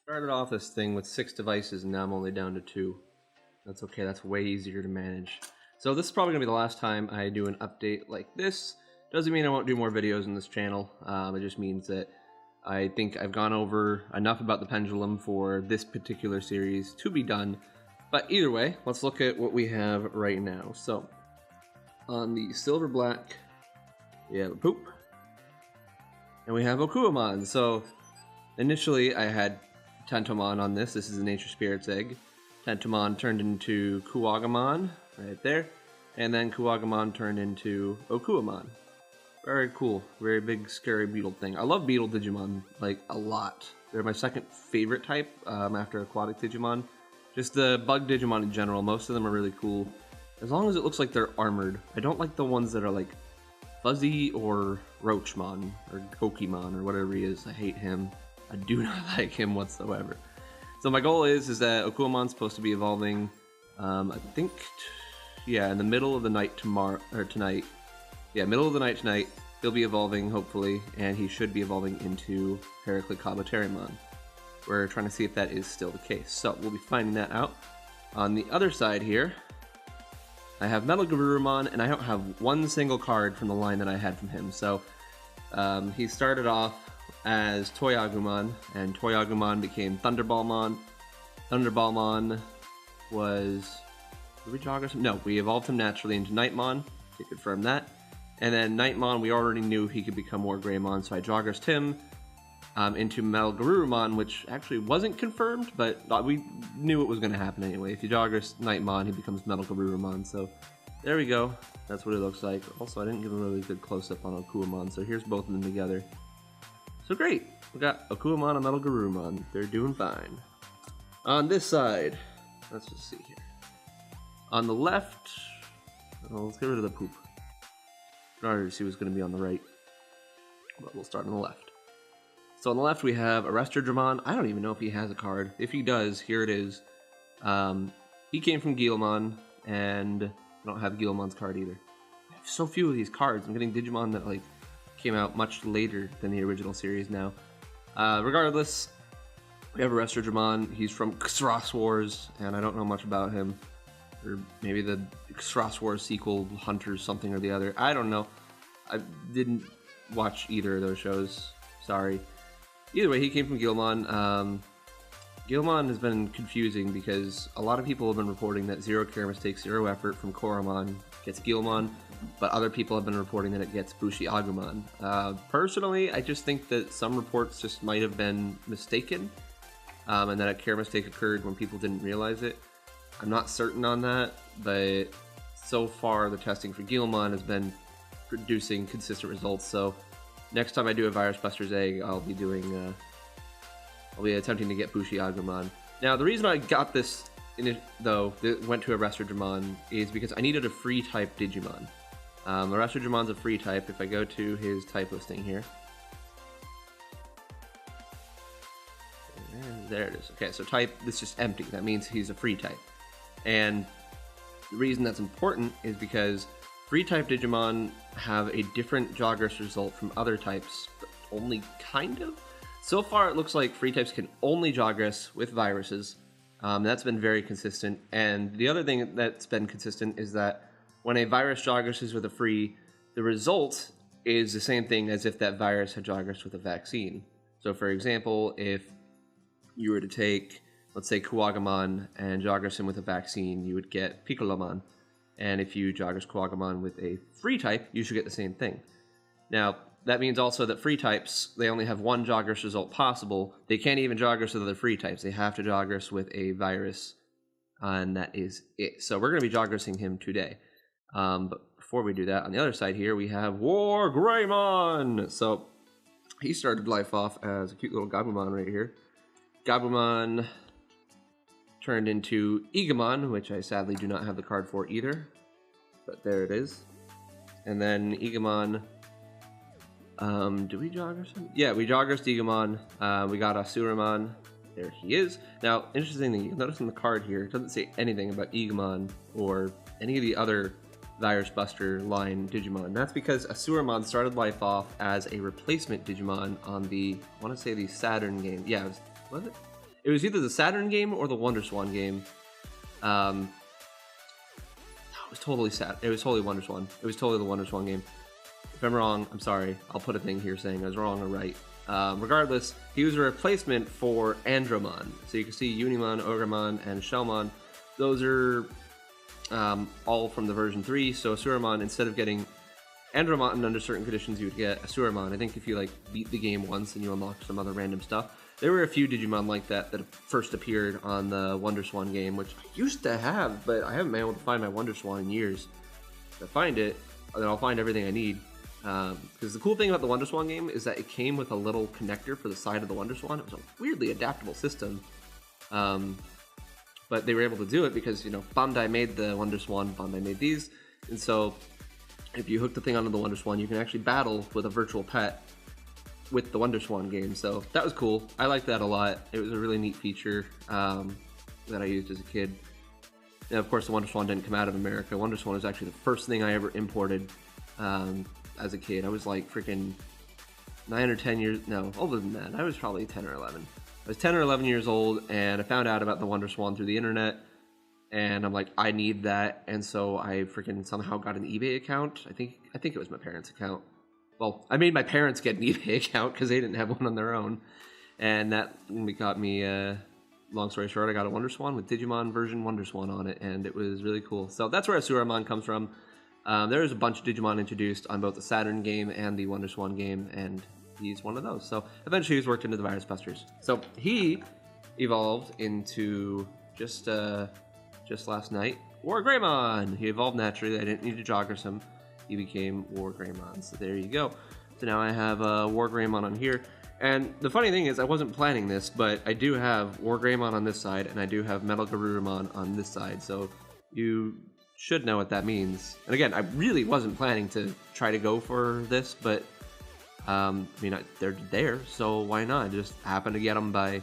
Started off this thing with 6 devices and now I'm only down to 2. That's okay, that's way easier to manage. So this is probably going to be the last time I do an update like this. Doesn't mean I won't do more videos on this channel, it just means that I think I've gone over enough about the Pendulum for this particular series to be done. But either way, let's look at what we have right now. So, on the Silver Black, we have a Poop, and we have Okuamon. So, initially I had Tentomon on this. This is a Nature Spirit's egg. Tentomon turned into Kuwagamon, right there. And then Kuwagamon turned into Okuamon. Very cool. Very big, scary beetle thing. I love beetle Digimon, like, a lot. They're my second favorite type, after aquatic Digimon. Just the bug Digimon in general, most of them are really cool. As long as it looks like they're armored. I don't like the ones that are, like, Fuzzy or Roachmon, or Gokimon, or whatever he is. I hate him. I do not like him whatsoever. So my goal is that Okuamon's supposed to be evolving, I think, yeah, in the middle of the night tonight. Yeah, middle of the night tonight, he'll be evolving, hopefully, and he should be evolving into Heraclicoboterimon. We're trying to see if that is still the case, so we'll be finding that out. On the other side here, I have Metal Garurumon, and I don't have one single card from the line that I had from him, so he started off as Toyagumon, and Toyagumon became Thunderballmon. Thunderballmon was... Did we Jogress him? No, we evolved him naturally into Nightmon, to confirm that. And then Nightmon, we already knew he could become War Greymon, so I Jogressed him into Metal Garurumon, which actually wasn't confirmed, but we knew it was going to happen anyway. If you Jogress Nightmon, he becomes Metal Garurumon, so there we go. That's what it looks like. Also, I didn't give a really good close-up on Okuamon, so here's both of them together. So great, we got Okuamon and Metal Garurumon. They're doing fine. On this side, let's just see here. On the left, well, let's get rid of the Poop. In order to see what's going to be on the right, but we'll start on the left. So on the left we have Arresterdramon. I don't even know if he has a card. If he does, here it is. He came from Guilmon, and I don't have Guilmon's card either. I have so few of these cards. I'm getting Digimon that like came out much later than the original series now. Regardless, we have Arresterdramon. He's from Xros Wars, and I don't know much about him. Or maybe the Xros Wars sequel, Hunters something or the other. I don't know. I didn't watch either of those shows. Sorry. Either way, he came from Guilmon. Guilmon has been confusing because a lot of people have been reporting that Zero Care Mistakes Zero Effort from Koromon gets Guilmon, but other people have been reporting that it gets Bushi Agumon. Personally, I just think that some reports just might have been mistaken, and that a care mistake occurred when people didn't realize it. I'm not certain on that, but so far the testing for Guilmon has been producing consistent results, so next time I do a Virus Buster's Egg, I'll be attempting to get Bushi Agumon. Now, the reason I got this, though, that went to Arresterdramon, is because I needed a free type Digimon. Arresterdраmon's a free type. If I go to his type listing here, and there it is. Okay, so type, it's just empty. That means he's a free type. And the reason that's important is because free type Digimon have a different Jogress result from other types, but only kind of. So far, it looks like free types can only Jogress with viruses. That's been very consistent. And the other thing that's been consistent is that when a virus Jogresses with a free, the result is the same thing as if that virus had Jogressed with a vaccine. So for example, if you were to take, let's say, Kuwagamon and Jogress him with a vaccine, you would get Piccolomon. And if you Jogress Kuwagamon with a free type, you should get the same thing. Now, that means also that free types, they only have one Jogress result possible. They can't even Jogress with other free types. They have to Jogress with a virus, and that is it. So we're going to be Jogressing him today. But before we do that, on the other side here, we have War Greymon. So he started life off as a cute little Gabumon right here. Gabumon turned into Igamon, which I sadly do not have the card for either, but there it is. And then Igamon, do we Jogress him? Yeah, we Jogressed Igamon. We got Asuramon. There he is. Now, interestingly, you'll notice in the card here, it doesn't say anything about Igamon or any of the other Virus Buster line Digimon. That's because Asuramon started life off as a replacement Digimon on the, I want to say the Saturn game. Yeah, was it? It was either the Saturn game or the Wonderswan game. It was totally It was totally Wonderswan. It was totally the Wonderswan game. If I'm wrong, I'm sorry. I'll put a thing here saying I was wrong or right. Regardless, he was a replacement for Andromon. So you can see Unimon, Ogremon, and Shellmon. Those are all from the version 3. So Asuramon, instead of getting Andromon under certain conditions, you would get Asuramon. I think if you like beat the game once and you unlock some other random stuff. There were a few Digimon like that that first appeared on the Wonderswan game, which I used to have, but I haven't been able to find my Wonderswan in years. If I find it, then I'll find everything I need. Because the cool thing about the Wonderswan game is that it came with a little connector for the side of the Wonderswan. It was a weirdly adaptable system. But they were able to do it because, you know, Bandai made the Wonderswan, Bandai made these. And so if you hook the thing onto the Wonderswan, you can actually battle with a virtual pet with the Wonderswan game. So that was cool. I liked that a lot. It was a really neat feature that I used as a kid. And of course, the Wonderswan didn't come out of America. Wonderswan was actually the first thing I ever imported as a kid. I was like freaking 9 or 10 years, no, older than that. I was probably 10 or 11. I was 10 or 11 years old, and I found out about the Wonderswan through the internet, and I'm like, I need that, and so I freaking somehow got an eBay account. I think it was my parents' account. Well, I made my parents get an eBay account because they didn't have one on their own, and that got me, long story short, I got a Wonderswan with Digimon version Wonderswan on it, and it was really cool. So that's where Asuramon comes from. There's a bunch of Digimon introduced on both the Saturn game and the Wonderswan game, and he's one of those. So eventually he's worked into the Virus Busters. So he evolved into just last night War Greymon. He evolved naturally. I didn't need to Jogress him. He became War Greymon. So there you go. So now I have War Greymon on here. And the funny thing is, I wasn't planning this, but I do have War Greymon on this side, and I do have Metal Garurumon on this side. So you should know what that means. And again, I really wasn't planning to try to go for this, but I mean, they're there, so why not? I just happened to get them by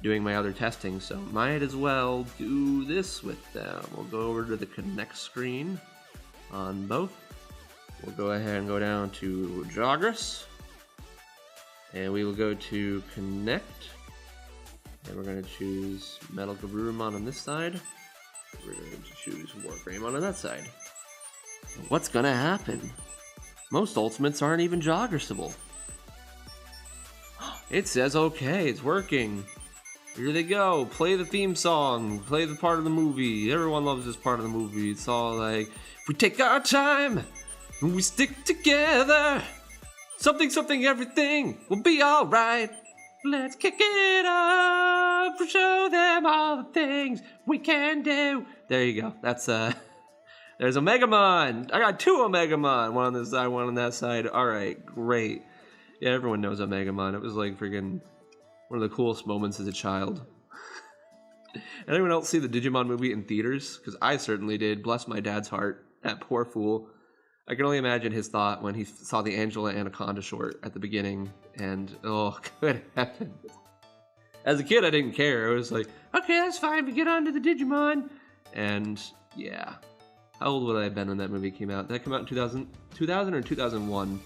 doing my other testing, so might as well do this with them. We'll go over to the connect screen on both. We'll go ahead and go down to Jogress, and we will go to connect, and we're going to choose Metal Garurumon on this side. We're going to choose War Greymon on that side. What's going to happen? Most ultimates aren't even Jogressable. It says okay, it's working. Here they go. Play the theme song. Play the part of the movie. Everyone loves this part of the movie. It's all like, if we take our time and we stick together, something, something, everything will be alright. Let's kick it up, show them all the things we can do. There you go. That's there's Omegamon. I got 2 Omegamon. One on this side, one on that side. Alright, great. Yeah, everyone knows Omegamon. It was like freaking one of the coolest moments as a child. Anyone else see the Digimon movie in theaters? Because I certainly did. Bless my dad's heart. That poor fool. I can only imagine his thought when he saw the Angela Anaconda short at the beginning. And, oh, good heavens. As a kid, I didn't care. I was like, okay, that's fine. We get on to the Digimon. And, yeah. How old would I have been when that movie came out? Did that come out in 2000 or 2001?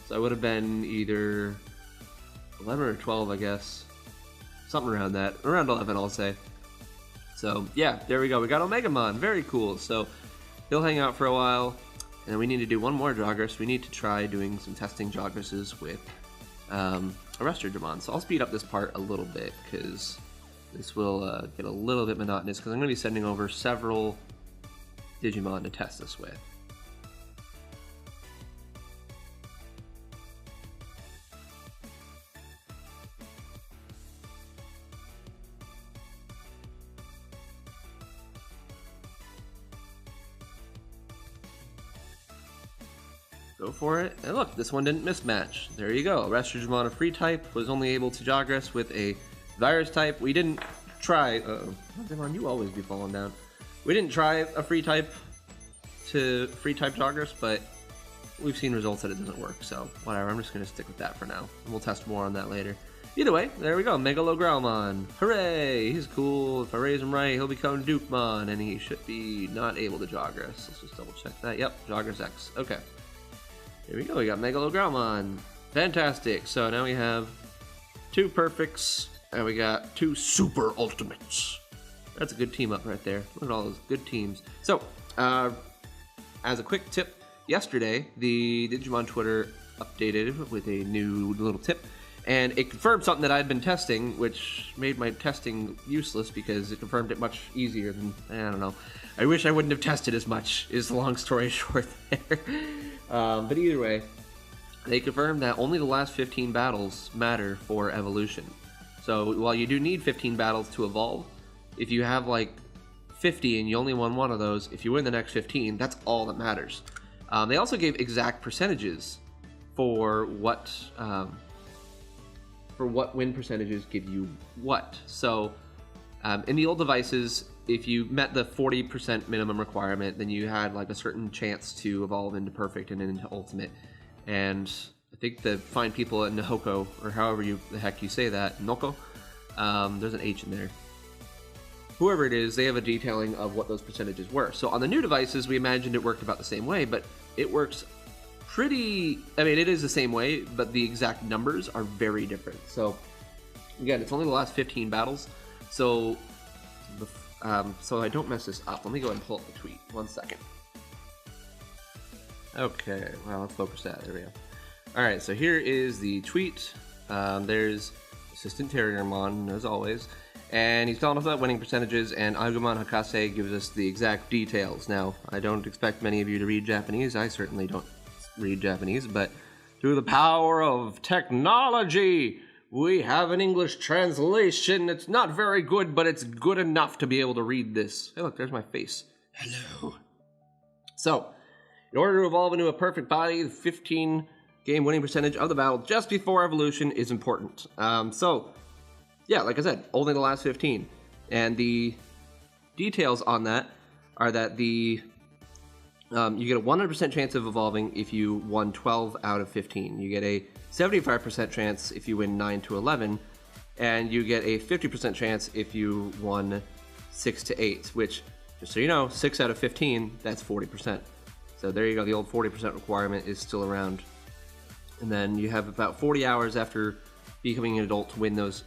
So I would have been either 11 or 12, I guess. Something around that. Around 11, I'll say. So, yeah, there we go. We got Omegamon. Very cool. So, he'll hang out for a while. And then we need to do one more Jogress. We need to try doing some testing Jogresses with Arrestor Digimon. So I'll speed up this part a little bit, because this will get a little bit monotonous, because I'm going to be sending over several Digimon to test this with. Go for it. And look, this one didn't mismatch. There you go. Arrestor Digimon, a free type, was only able to Jogress with a virus type. We didn't try... Digimon, you always be falling down. We didn't try a free type to free type Jogress, but we've seen results that it doesn't work, so whatever. I'm just going to stick with that for now, and we'll test more on that later. Either way, there we go. Megalogrowmon. Hooray! He's cool. If I raise him right, he'll become Dukemon, and he should be not able to Jogress. Let's just double check that. Yep, Jogress X. Okay. Here we go, we got Megalogrowmon. Fantastic. So now we have 2 perfects And we got 2 Super Ultimates. That's a good team up right there. Look at all those good teams. So, as a quick tip, yesterday, the Digimon Twitter updated with a new little tip, and it confirmed something that I'd been testing, which made my testing useless because it confirmed it much easier than, I don't know. I wish I wouldn't have tested as much, is the long story short there. But either way, they confirmed that only the last 15 battles matter for evolution. So while you do need 15 battles to evolve, if you have like 50 and you only won one of those, if you win the next 15, that's all that matters. They also gave exact percentages for what win percentages give you what. So in the old devices, if you met the 40% minimum requirement, then you had like a certain chance to evolve into perfect and into ultimate. And I think the fine people at Nihoko, or however the heck you say that, Noko, there's an H in there. Whoever it is, they have a detailing of what those percentages were. So on the new devices, we imagined it worked about the same way, but it works pretty, I mean, it is the same way, but the exact numbers are very different. So again, it's only the last 15 battles. So, so I don't mess this up, let me go ahead and pull up the tweet. 1 second. Okay, well, let's focus that. There we go. All right, so here is the tweet. There's Assistant Terriermon, as always, and he's telling us about winning percentages, and Agumon Hakase gives us the exact details. Now, I don't expect many of you to read Japanese. I certainly don't read Japanese, but through the power of technology, we have an English translation. It's not very good, but it's good enough to be able to read this. Hey, look, there's my face. Hello. So, in order to evolve into a perfect body, the 15 game winning percentage of the battle just before evolution is important. So, yeah, like I said, only the last 15. And the details on that are that you get a 100% chance of evolving if you won 12 out of 15. You get a 75% chance if you win 9 to 11. And you get a 50% chance if you won 6 to 8, which, just so you know, 6 out of 15, that's 40%. So there you go, the old 40% requirement is still around. And then you have about 40 hours after becoming an adult to win those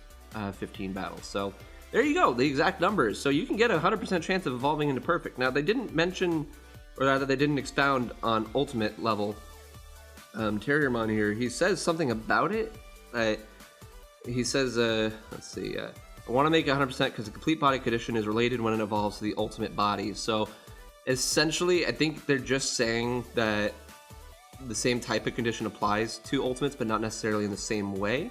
15 battles. So there you go, the exact numbers. So you can get a 100% chance of evolving into perfect. Now they didn't mention, or rather they didn't expound on ultimate level. Terriermon here, he says something about it. He says, let's see, I want to make 100% because the complete body condition is related when it evolves to the ultimate body. So essentially, I think they're just saying that the same type of condition applies to ultimates, but not necessarily in the same way.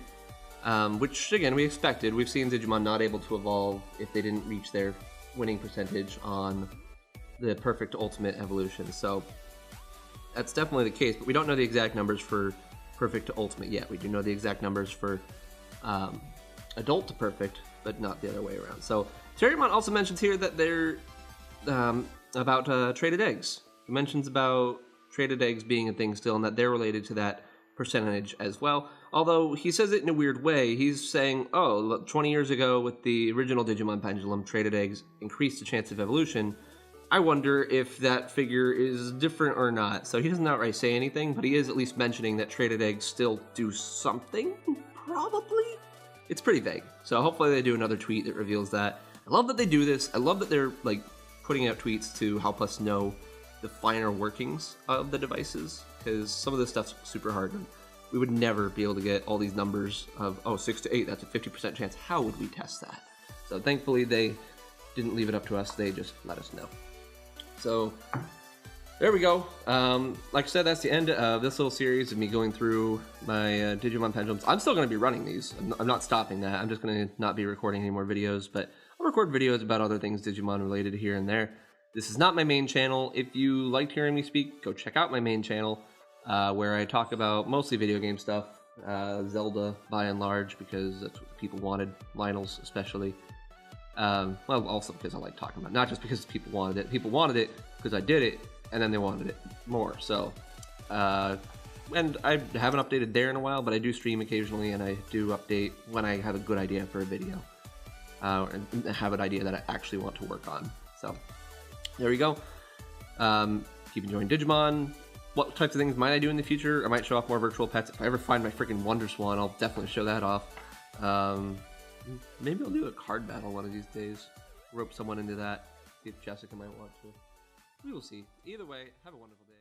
Which, again, we expected. We've seen Digimon not able to evolve if they didn't reach their winning percentage on the perfect ultimate evolution. So that's definitely the case, but we don't know the exact numbers for perfect to ultimate yet. We do know the exact numbers for adult to perfect, but not the other way around. So Terriermon also mentions here that they're about traded eggs. He mentions about traded eggs being a thing still, and that they're related to that percentage as well. Although he says it in a weird way. He's saying, oh, 20 years ago with the original Digimon Pendulum, traded eggs increased the chance of evolution. I wonder if that figure is different or not. So he doesn't outright say anything, but he is at least mentioning that traded eggs still do something, probably? It's pretty vague. So hopefully they do another tweet that reveals that. I love that they do this. I love that they're like putting out tweets to help us know the finer workings of the devices, because some of this stuff's super hard. We would never be able to get all these numbers of, oh, 6 to 8, that's a 50% chance. How would we test that? So thankfully they didn't leave it up to us, they just let us know. So there we go. Like I said, that's the end of this little series of me going through my Digimon Pendulums. I'm still going to be running these. I'm not stopping that. I'm just going to not be recording any more videos, but I'll record videos about other things Digimon related here and there. This is not my main channel. If you liked hearing me speak, go check out my main channel, where I talk about mostly video game stuff, Zelda by and large, because that's what people wanted, Lionel's especially. Well, also because I like talking about it, not just because people wanted it. People wanted it because I did it, and then they wanted it more. So, and I haven't updated there in a while, but I do stream occasionally, and I do update when I have a good idea for a video, and have an idea that I actually want to work on. So there we go. Keep enjoying Digimon. What types of things might I do in the future? I might show off more virtual pets. If I ever find my freaking Wonderswan, I'll definitely show that off. Maybe I'll do a card battle one of these days. Rope someone into that. See if Jessica might want to. We will see. Either way, have a wonderful day.